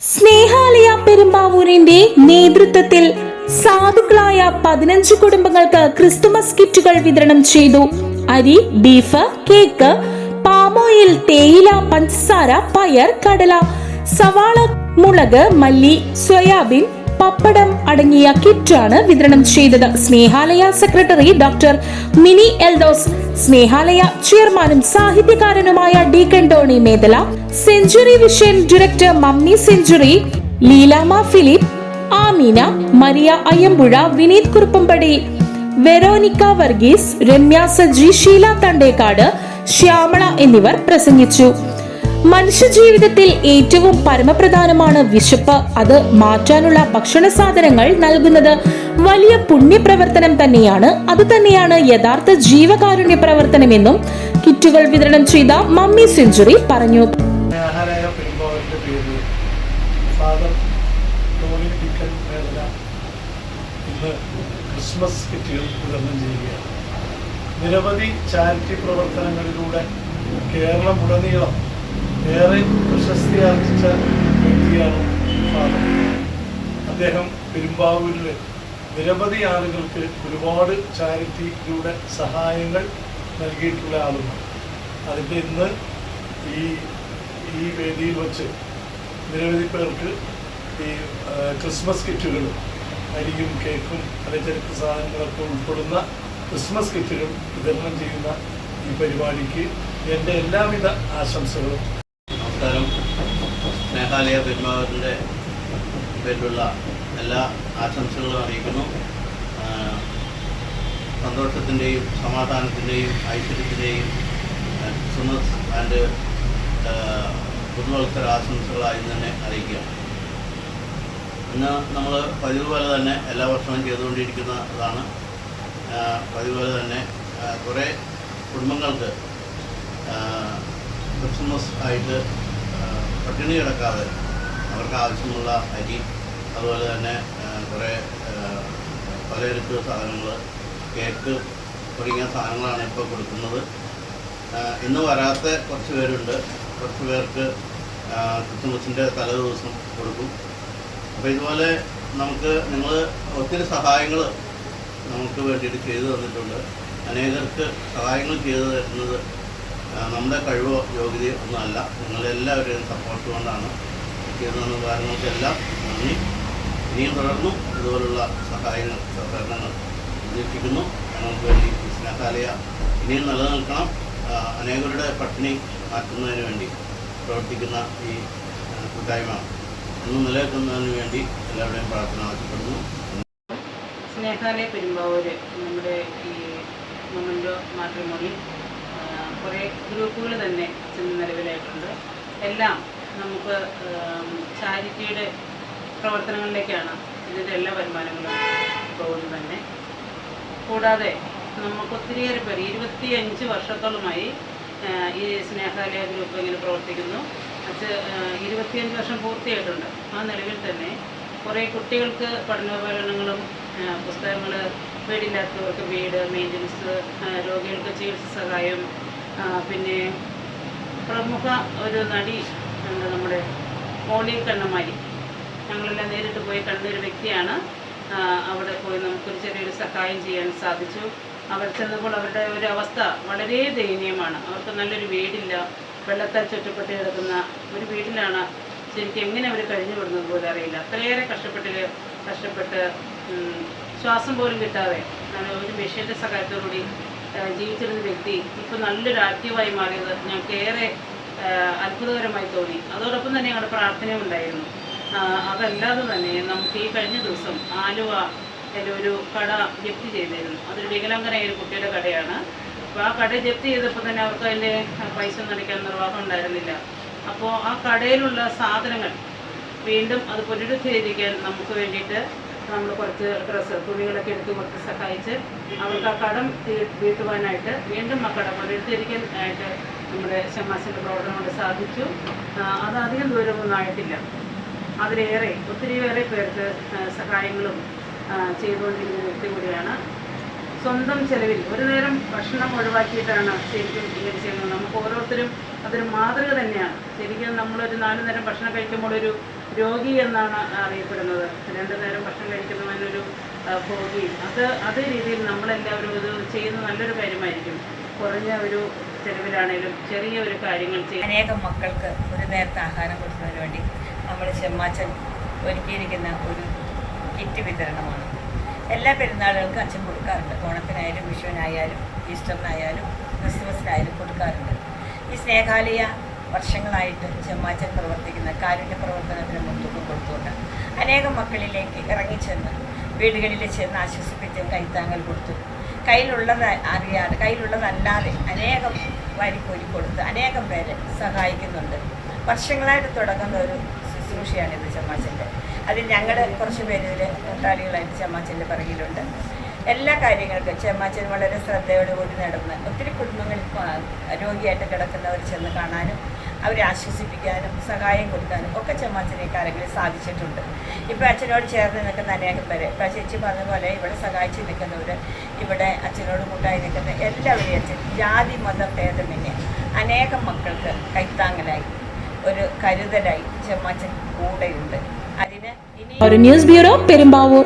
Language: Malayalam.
സ്നേഹാലയ പെരുമ്പാവൂരിന്റെ നേതൃത്വത്തിൽ സാധുക്കളായ 15 കുടുംബങ്ങൾക്ക് ക്രിസ്തുമസ് കിറ്റുകൾ വിതരണം ചെയ്തു. അരി, ബീഫ്, കേക്ക്, പാമോയിൽ, തേയില, പഞ്ചസാര, പയർ, കടല, സവാള, മുളക്, മല്ലി, സോയാബീൻ, പപ്പടം അടങ്ങിയ കിറ്റാണ് വിതരണം ചെയ്തത്. സ്നേഹാലയ സെക്രട്ടറി ഡോക്ടർ മിനി എൽദോസ്, സ്നേഹാലയ ചെയർമാനും സാഹിത്യകാരനുമായ deacon Tony Medala, century vision director Mammy century, Leelamma Philip, Ameena, Maria Ayyampuzha, Vineeth Kuruppampady, Veronica Varghese, Ramya Saji, Sheela Thandekkad, Shyamala എന്നിവർ പ്രസംഗിച്ചു. മനുഷ്യജീവിതത്തിൽ ഏറ്റവും പരമപ്രധാനമാണ് വിശപ്പ്. അത് മാറ്റാനുള്ള ഭക്ഷണ സാധനങ്ങൾ നൽകുന്നത് വലിയ പുണ്യപ്രവർത്തനം തന്നെയാണ്. അത് തന്നെയാണ് യഥാർത്ഥ ജീവകാരുണ്യ പ്രവർത്തനമെന്നും കിറ്റുകൾ വിതരണം ചെയ്ത മമ്മി സെഞ്ചുറി പറഞ്ഞു. ക്രിസ്മസ് കിറ്റുകൾ വിതരണം ചെയ്യുകയാണ്. നിരവധി ചാരിറ്റി പ്രവർത്തനങ്ങളിലൂടെ കേരളമുടനീളം ഏറെ പ്രശസ്തി ആർജിച്ച വ്യക്തിയാണ് ഫാദർ. അദ്ദേഹം പെരുമ്പാവൂരിൽ നിരവധി ആളുകൾക്ക് ഒരുപാട് ചാരിറ്റിയിലൂടെ സഹായങ്ങൾ നൽകിയിട്ടുള്ള ആളുമാണ്. അതിൻ്റെ ഇന്ന് ഈ വേദിയിൽ വച്ച് നിരവധി പേർക്ക് ഈ ക്രിസ്മസ് കിറ്റുകളും അരിയും കേക്കും പലചരക്ക് സാധനങ്ങളൊക്കെ ഉൾപ്പെടുന്ന ക്രിസ്മസ് കിറ്റുകൾ വിതരണം ചെയ്യുന്ന ഈ പരിപാടിക്ക് എൻ്റെ എല്ലാവിധ ആശംസകളും. നമസ്കാരം. സ്നേഹാലയ പെരുമ്പാവൂരിൻ്റെ പേരിലുള്ള എല്ലാ ആശംസകളും അറിയിക്കുന്നു. സന്തോഷത്തിൻ്റെയും സമാധാനത്തിൻ്റെയും ഐശ്വര്യത്തിൻ്റെയും ക്രിസ്മസ് ആൻഡ് പുതുവത്സര ആശംസകളായി തന്നെ അറിയിക്കുകയാണ്. ഇന്ന് നമ്മൾ പതിവ് പോലെ തന്നെ എല്ലാ വർഷവും ചെയ്തുകൊണ്ടിരിക്കുന്നതാണ്. പതിവ് പോലെ തന്നെ കുറേ കുടുംബങ്ങൾക്ക് ക്രിസ്മസ് ആയിട്ട് പട്ടിണി കിടക്കാതെ അവർക്ക് ആവശ്യമുള്ള അരി, അതുപോലെ തന്നെ കുറേ പലചരക്ക് സാധനങ്ങൾ, കേക്ക് തുടങ്ങിയ സാധനങ്ങളാണ് ഇപ്പോൾ കൊടുക്കുന്നത്. ഇന്ന് വരാത്ത കുറച്ച് പേരുണ്ട്. കുറച്ച് പേർക്ക് ക്രിസ്മസിൻ്റെ തലേദിവസം കൊടുക്കും. അപ്പോൾ ഇതുപോലെ നിങ്ങൾ ഒത്തിരി സഹായങ്ങൾ നമുക്ക് വേണ്ടിയിട്ട് ചെയ്തു തന്നിട്ടുണ്ട്. അനേകർക്ക് സഹായങ്ങൾ ചെയ്തു തരുന്നത് നമ്മുടെ കഴിവോ യോഗ്യതയോ ഒന്നുമല്ല, നിങ്ങളെല്ലാവരുടെയും സപ്പോർട്ട് കൊണ്ടാണ് ചെയ്തു തന്ന കാര്യങ്ങൾക്കെല്ലാം നന്ദി. ഇനിയും തുടർന്നും ഇതുപോലുള്ള സഹായങ്ങൾ, സഹകരണങ്ങൾ പ്രതീക്ഷിക്കുന്നു. ഞങ്ങൾക്ക് വേണ്ടി സ്നേഹാലയ ഇനിയും നിലനിൽക്കണം. അനേകരുടെ പട്ടിണി മാറ്റുന്നതിന് വേണ്ടി പ്രവർത്തിക്കുന്ന ഈ കൂട്ടായ്മ ഇന്ന് നിലനിൽക്കുന്നതിന് വേണ്ടി എല്ലാവരുടെയും പ്രാർത്ഥന ആവശ്യപ്പെടുന്നു. സ്നേഹാലയ പെരുമ്പാവൂര് നമ്മുടെ ഈ മൊമെൻ്റോ മാട്രിമോണി കുറേ ഗ്രൂപ്പുകൾ തന്നെ ഇന്ന് നിലവിലായിട്ടുണ്ട്. എല്ലാം നമുക്ക് ചാരിറ്റിയുടെ പ്രവർത്തനങ്ങളിലേക്കാണ് ഇതിൻ്റെ എല്ലാ വരുമാനങ്ങളും പോകുന്നത് തന്നെ. കൂടാതെ നമുക്ക് ഒത്തിരിയേറെ പേര് 25 വർഷത്തോളമായി ഈ സ്നേഹാലയ ഗ്രൂപ്പ് ഇങ്ങനെ പ്രവർത്തിക്കുന്നു. 25 വർഷം പൂർത്തിയായിട്ടുണ്ട്. ആ നിലവിൽ തന്നെ കുറേ കുട്ടികൾക്ക് പഠനോപകരണങ്ങളും പുസ്തകങ്ങൾ, വീടില്ലാത്തവർക്ക് വീട്, മെയിൻ്റനൻസ്, രോഗികൾക്ക് ചികിത്സ സഹായം, പിന്നെ പ്രമുഖ ഒരു നടി നമ്മുടെ മോളി കണ്ണമാരി, ഞങ്ങളെല്ലാം നേരിട്ട് പോയി കണ്ടൊരു വ്യക്തിയാണ്. അവിടെ പോയി നമുക്കൊരു ചെറിയൊരു സഹായം ചെയ്യാൻ സാധിച്ചു. അവർ ചെന്നപ്പോൾ അവരുടെ ഒരു അവസ്ഥ വളരെ ദയനീയമാണ്. അവർക്ക് നല്ലൊരു വീടില്ല, വെള്ളത്താൽ ചുറ്റപ്പെട്ട് കിടക്കുന്ന ഒരു വീട്ടിലാണ്. ശരിക്കും എങ്ങനെ അവർ കഴിഞ്ഞു വിടുന്നത് പോലും അറിയില്ല. അത്രയേറെ കഷ്ടപ്പെട്ട് ശ്വാസം പോലും കിട്ടാതെ ഒരു മെഷീൻ്റെ സഹായത്തോടുകൂടി ജീവിച്ചിരുന്ന വ്യക്തി ഇപ്പോൾ നല്ലൊരു ആക്റ്റീവായി മാറിയത് ഞങ്ങൾക്ക് ഏറെ അത്ഭുതകരമായി തോന്നി. അതോടൊപ്പം തന്നെ ഞങ്ങളുടെ പ്രാർത്ഥനയും ഉണ്ടായിരുന്നു. അതല്ലാതെ തന്നെ നമുക്ക് ഈ കഴിഞ്ഞ ദിവസം ആലുവയിൽ ഒരു കട ജപ്തി ചെയ്തിരുന്നു. അതൊരു വികലാംഗനായ ഒരു കുട്ടിയുടെ കടയാണ്. അപ്പോൾ ആ കട ജപ്തി ചെയ്തപ്പോൾ തന്നെ അവർക്ക് അതിൻ്റെ പൈസ ഒന്നും അടയ്ക്കാൻ നിർവാഹം ഉണ്ടായിരുന്നില്ല. അപ്പോൾ ആ കടയിലുള്ള സാധനങ്ങൾ വീണ്ടും അത് പുനരുദ്ധരിക്കാൻ നമുക്ക് വേണ്ടിയിട്ട് നമ്മൾ കുറച്ച് ഡ്രസ്സ്, തുണികളൊക്കെ എടുത്ത് കൊടുത്ത് സഹായിച്ച് അവർക്ക് ആ കടം വീട്ടുവാനായിട്ട് വീണ്ടും ആ കടം പുനരുദ്ധരിക്കാൻ ആയിട്ട് നമ്മുടെ ഷമാസിൻ്റെ പ്രവർത്തനം കൊണ്ട് സാധിച്ചു. അത് അധികം ദൂരമൊന്നും ആയിട്ടില്ല. അതിലേറെ ഒത്തിരിയേറെ പേർക്ക് സഹായങ്ങളും ചെയ്തുകൊണ്ടിരിക്കുന്ന വ്യക്തി കൂടിയാണ്. സ്വന്തം ചെലവിൽ ഒരു നേരം ഭക്ഷണം ഒഴിവാക്കിയിട്ടാണ് ശരിക്കും ഇങ്ങനെ ചെയ്യുന്നത്. നമുക്ക് ഓരോരുത്തരും അതൊരു മാതൃക തന്നെയാണ്. ശരിക്കും നമ്മളൊരു 4 നേരം ഭക്ഷണം കഴിക്കുമ്പോൾ ഒരു രോഗി എന്നാണ് അറിയപ്പെടുന്നത്. 2 നേരം ഭക്ഷണം കഴിക്കുന്നവനൊരു ഭോഗിയും. അതേ രീതിയിൽ നമ്മളെല്ലാവരും ഇത് ചെയ്യുന്ന നല്ലൊരു കാര്യമായിരിക്കും. കുറഞ്ഞ ഒരു ചെലവിലാണേലും ചെറിയ ഒരു കാര്യങ്ങൾ ചെയ്യും. അനേകം മക്കൾക്ക് ഒരു നേരത്തെ ആഹാരം കൊടുക്കുന്നതിന് വേണ്ടി നമ്മൾ ചെമ്മാച്ചൻ ഒരുക്കിയിരിക്കുന്ന ഒരു കിറ്റ് വിതരണമാണ്. എല്ലാ പെരുന്നാളുകൾക്കും അച്ഛൻ കൊടുക്കാറുണ്ട്. ഓണത്തിനായാലും വിഷുവിനായാലും ഈസ്റ്ററിനായാലും ക്രിസ്മസിനായാലും കൊടുക്കാറുണ്ട്. ഈ സ്നേഹാലയ വർഷങ്ങളായിട്ട് ചെമ്മാച്ചൻ പ്രവർത്തിക്കുന്ന കാരുണ്യ പ്രവർത്തനത്തിന് മുൻതൂക്കം കൊടുത്തുകൊണ്ട് അനേകം മക്കളിലേക്ക് ഇറങ്ങിച്ചെന്ന് വീടുകളിൽ ചെന്ന് ആശ്വസിപ്പിച്ച് കൈത്താങ്ങൽ കൊടുത്തു. കയ്യിലുള്ളതല്ലാതെ അനേകം വാരിക്കോരി കൊടുത്ത് അനേകം പേരെ സഹായിക്കുന്നുണ്ട്. വർഷങ്ങളായിട്ട് തുടങ്ങുന്ന ഒരു ശുശ്രൂഷയാണിത് ചെമ്മാച്ചൻ്റെ. അതിൽ ഞങ്ങൾ കുറച്ച് പേര് ഇതിൽ കൂട്ടാളികളായിട്ട് ചെമ്മാച്ചൻ്റെ പിറകിലുണ്ട്. എല്ലാ കാര്യങ്ങൾക്കും ചെമ്മാച്ചൻ വളരെ ശ്രദ്ധയോടുകൂടി നടന്ന് ഒത്തിരി കുടുംബങ്ങളിൽ രോഗിയായിട്ട് കിടക്കുന്നവർ ചെന്ന് കാണാനും അവരെ ആശ്വസിപ്പിക്കാനും സഹായം കൊടുക്കാനും ഒക്കെ ചെമ്മാച്ചനെ കാലങ്ങളിൽ സാധിച്ചിട്ടുണ്ട്. ഇപ്പോൾ അച്ഛനോട് ചേർന്ന് നിൽക്കുന്ന അനേകം പേരെ, ഇപ്പോൾ ചേച്ചി പറഞ്ഞ പോലെ ഇവിടെ സഹായിച്ച് നിൽക്കുന്നവർ, ഇവിടെ അച്ഛനോട് കൂട്ടായി നിൽക്കുന്ന എല്ലാവരെയും അച്ഛൻ ജാതി മത ഭേദമന്യേ അനേകം മക്കൾക്ക് കൈത്താങ്ങലായി ഒരു കരുതലായി ചെമ്മാച്ചൻ കൂടെയുണ്ട്. അതിന് ഇനി ന്യൂസ് ബ്യൂറോ പെരുമ്പാവൂർ.